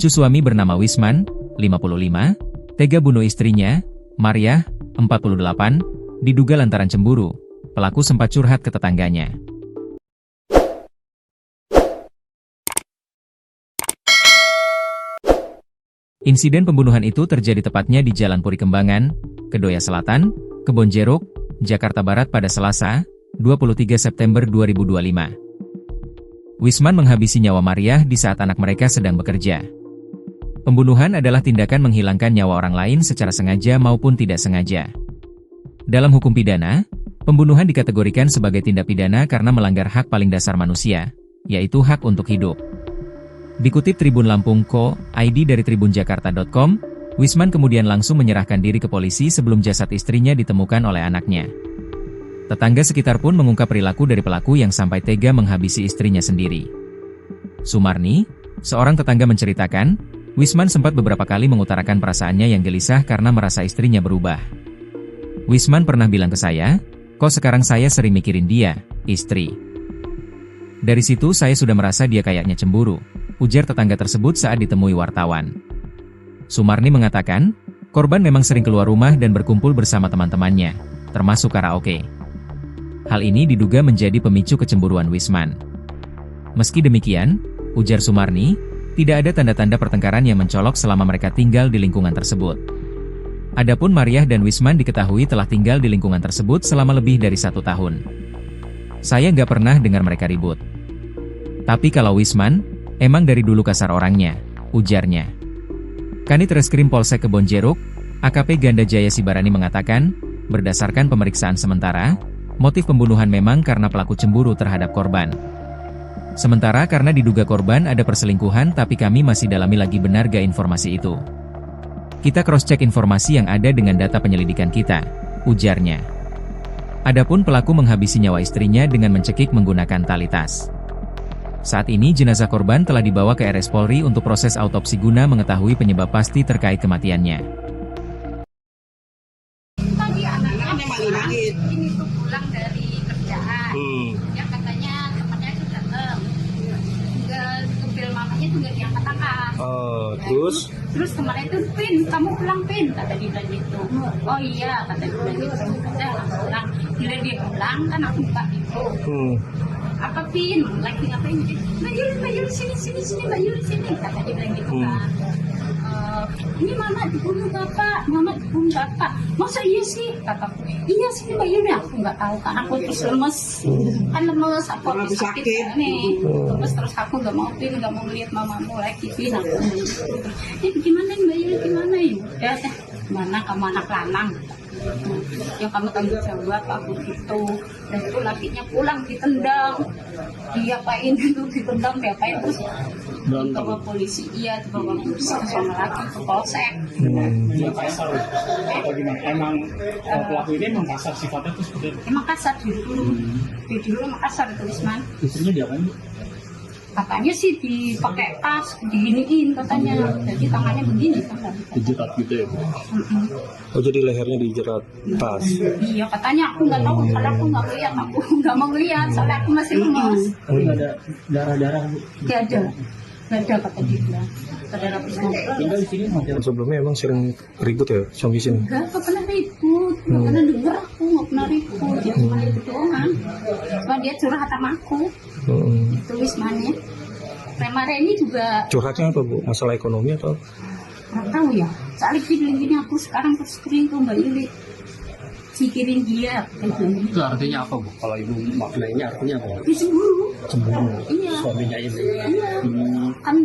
Lucu suami bernama Wisman, 55, tega bunuh istrinya, Mariah, 48, diduga lantaran cemburu. Pelaku sempat curhat ke tetangganya. Insiden pembunuhan itu terjadi tepatnya di Jalan Puri Kembangan, Kedoya Selatan, Kebonjeruk, Jakarta Barat pada Selasa, 23 September 2025. Wisman menghabisi nyawa Mariah di saat anak mereka sedang bekerja. Pembunuhan adalah tindakan menghilangkan nyawa orang lain secara sengaja maupun tidak sengaja. Dalam hukum pidana, pembunuhan dikategorikan sebagai tindak pidana karena melanggar hak paling dasar manusia, yaitu hak untuk hidup. Dikutip Tribun Lampung Co.id dari tribunjakarta.com, Wisman kemudian langsung menyerahkan diri ke polisi sebelum jasad istrinya ditemukan oleh anaknya. Tetangga sekitar pun mengungkap perilaku dari pelaku yang sampai tega menghabisi istrinya sendiri. Sumarni, seorang tetangga menceritakan, Wisman sempat beberapa kali mengutarakan perasaannya yang gelisah karena merasa istrinya berubah. Wisman pernah bilang ke saya, "Kok sekarang saya sering mikirin dia, istri. Dari situ saya sudah merasa dia kayaknya cemburu," ujar tetangga tersebut saat ditemui wartawan. Sumarni mengatakan, korban memang sering keluar rumah dan berkumpul bersama teman-temannya, termasuk karaoke. Hal ini diduga menjadi pemicu kecemburuan Wisman. Meski demikian, ujar Sumarni, tidak ada tanda-tanda pertengkaran yang mencolok selama mereka tinggal di lingkungan tersebut. Adapun Mariah dan Wisman diketahui telah tinggal di lingkungan tersebut selama lebih dari 1 tahun. Saya nggak pernah dengar mereka ribut. Tapi kalau Wisman, emang dari dulu kasar orangnya, ujarnya. Kanit Reskrim Polsek Kebonjeruk, AKP Ganda Jaya Sibarani mengatakan, berdasarkan pemeriksaan sementara, motif pembunuhan memang karena pelaku cemburu terhadap korban. Sementara karena diduga korban ada perselingkuhan tapi kami masih dalami lagi benar gak informasi itu. Kita cross-check informasi yang ada dengan data penyelidikan kita, ujarnya. Adapun pelaku menghabisi nyawa istrinya dengan mencekik menggunakan tali tas. Saat ini jenazah korban telah dibawa ke RS Polri untuk proses autopsi guna mengetahui penyebab pasti terkait kematiannya. Tadi anaknya memang ini tuh pulang dari kerjaan, yang katanya temannya itu datang, ke bel mamanya itu nggak diangkat-angkat. Terus temannya itu, "Pin, kamu pulang Pin," kata dia gitu. "Oh iya," kata dia gitu. Kata pulang, bila dia pulang kan aku buka itu. "Apa Pin, lagi ngapain?" Mbak Yuli sini Mbak Yuli sini, kata dia bilang gitu kan. "Ini mama dibunuh bapak, masa iya sih?" Kataku, "Iya sih Mbak Yuli," aku nggak tahu kan, aku terus lemes, aku habis sakit nih, terus aku nggak mau ngeliat mamamu lagi Pin, aku gimana Mbak Yuli, gimana ya, "Mana kamu anak lanang, yang kamu tanggung jawab," aku gitu. Dan itu lakinya pulang ditendang, diapain itu, ditendang diapain, terus dibawa polisi, dibawa polisi ke sana lagi ke polsek. Dia kasar atau gimana? Emang pelaku ini emang kasar sifatnya tuh seperti itu? Emang kasar dulu emang kasar itu Wisman. Istrinya diapain? Katanya sih dipakai tas, diginiin katanya, jadi tangannya begini kan. Dijerat gitu ya? Oh, jadi lehernya dijerat tas? Iya katanya, aku nggak tahu, soalnya aku nggak lihat, aku nggak mau lihat, soalnya aku masih lemas. Nggak ada darah-darah? Nggak ada kata dia bilang. Saudara Wisman. Tinggal di sini macam. Sebelumnya emang sering ribut ya sampai sini? Nggak pernah ribut, nggak pernah denger aku, nggak pernah ribut, dia cuma itu doang. Cuma dia curhat sama aku. Itu Wismannya. Remare ini juga Curhatnya apa Bu? Masalah ekonomi atau? nggak tahu ya. Soalnya dia bilang gini, aku sekarang terus kering tuh Mbak Yuli, pikirin dia. Itu artinya apa Bu? Kalau ibu maknanya artinya apa? Dia cemburu. Cemburu. Iya. Suaminya ini. Iya. Kan